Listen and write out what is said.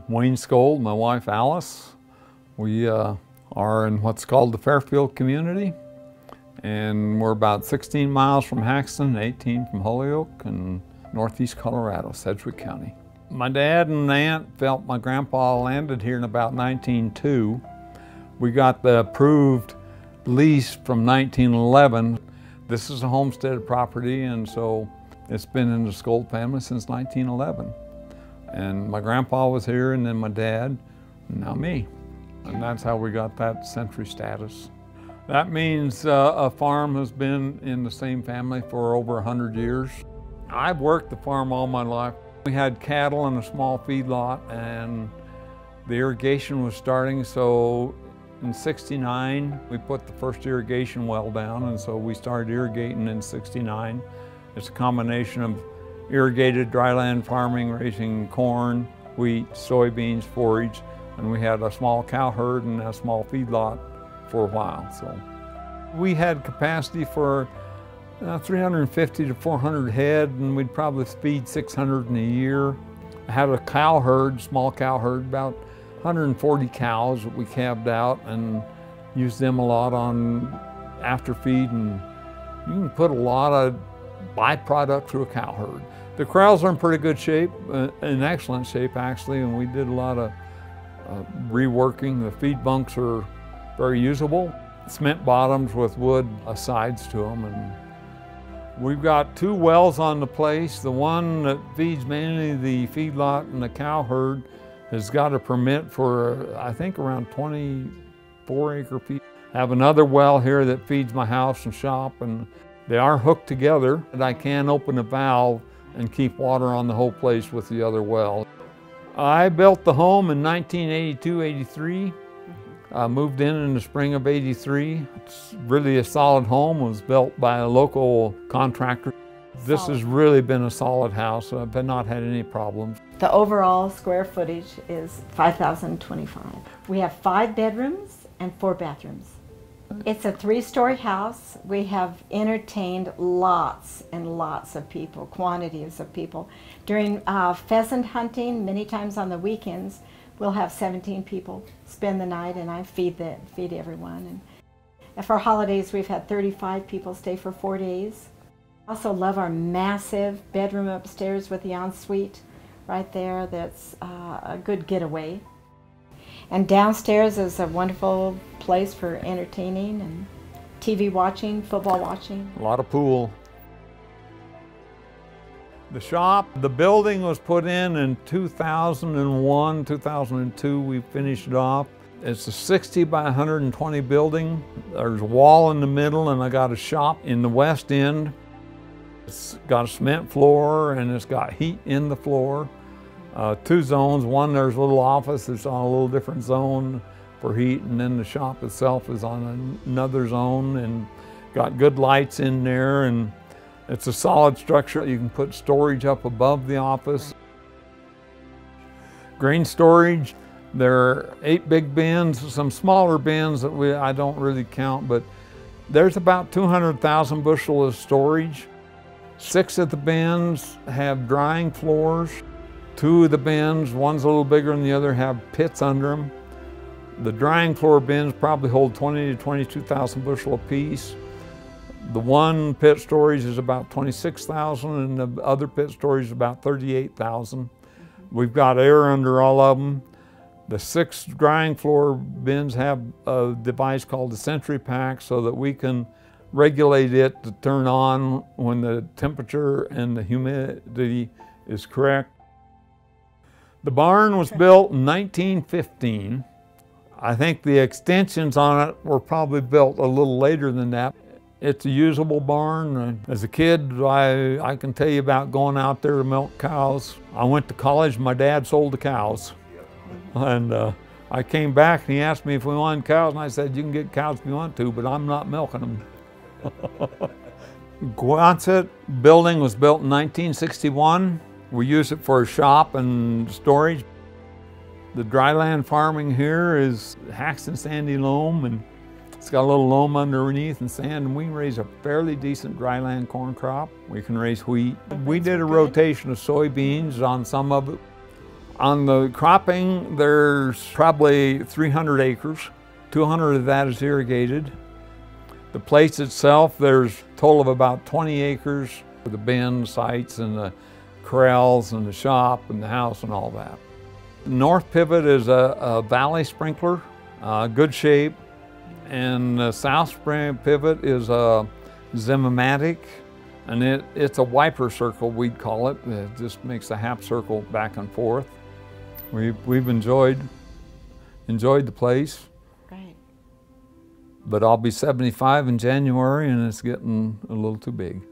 Wayne Skold, my wife Alice. We are in what's called the Fairfield community, and we're about 16 miles from Haxton, 18 from Holyoke, and northeast Colorado, Sedgwick County. My dad and aunt felt my grandpa landed here in about 1902. We got the approved lease from 1911. This is a homestead property, and so it's been in the Skold family since 1911. And my grandpa was here, and then my dad, and now me. And that's how we got that century status. That means a farm has been in the same family for over 100 years. I've worked the farm all my life. We had cattle and a small feedlot, and the irrigation was starting, so in '69 we put the first irrigation well down, and so we started irrigating in '69. It's a combination of irrigated dryland farming, raising corn, wheat, soybeans, forage, and we had a small cow herd and a small feedlot for a while. So we had capacity for 350 to 400 head, and we'd probably feed 600 in a year. I had a cow herd, small cow herd, about 140 cows that we calved out and used them a lot on after feed, and you can put a lot of byproduct through a cow herd. The corrals are in pretty good shape, in excellent shape actually, and we did a lot of reworking. The feed bunks are very usable. Cement bottoms with wood sides to them. And we've got 2 wells on the place. The one that feeds mainly the feedlot and the cow herd has got a permit for, I think, around 24 acre-feet. I have another well here that feeds my house and shop, and they are hooked together, and I can open the valve and keep water on the whole place with the other well. I built the home in 1982-83. Moved in the spring of '83. It's really a solid home. It was built by a local contractor. This has really been a solid house. I've not had any problems. The overall square footage is 5,025. We have 5 bedrooms and 4 bathrooms. It's a 3-story house. We have entertained lots and lots of people, quantities of people. During pheasant hunting, many times on the weekends, we'll have 17 people spend the night, and I feed everyone. And for holidays, we've had 35 people stay for 4 days. I also love our massive bedroom upstairs with the ensuite right there. That's a good getaway. And downstairs is a wonderful place for entertaining and TV watching, football watching. A lot of pool. The shop, the building was put in 2001, 2002, we finished it off. It's a 60 by 120 building. There's a wall in the middle, and I got a shop in the west end. It's got a cement floor, and it's got heat in the floor. 2 zones. One, there's a little office that's on a little different zone for heat, and then the shop itself is on another zone, and got good lights in there, and it's a solid structure. You can put storage up above the office. Grain storage, there are 8 big bins, some smaller bins that I don't really count, but there's about 200,000 bushel of storage. 6 of the bins have drying floors. 2 of the bins, one's a little bigger than the other, have pits under them. The drying floor bins probably hold 20 to 22,000 bushel apiece. The one pit storage is about 26,000, and the other pit storage is about 38,000. We've got air under all of them. The 6 drying floor bins have a device called the Century Pack, so that we can regulate it to turn on when the temperature and the humidity is correct. The barn was built in 1915. I think the extensions on it were probably built a little later than that. It's a usable barn. As a kid, I can tell you about going out there to milk cows. I went to college, my dad sold the cows. And I came back and he asked me if we wanted cows, and I said, you can get cows if you want to, but I'm not milking them. Quonset building was built in 1961. We use it for a shop and storage. The dryland farming here is Haxton sandy loam, and it's got a little loam underneath and sand, and we can raise a fairly decent dryland corn crop. We can raise wheat. We did a rotation of soybeans on some of it. On the cropping, there's probably 300 acres. 200 of that is irrigated. The place itself, there's a total of about 20 acres for the bin sites and the corrals and the shop and the house and all that. North pivot is a valley sprinkler, good shape, and the south pivot is a Zim-O-Matic, and it's a wiper circle, we'd call it. It just makes a half circle back and forth. We've enjoyed the place. Great. But I'll be 75 in January, and it's getting a little too big.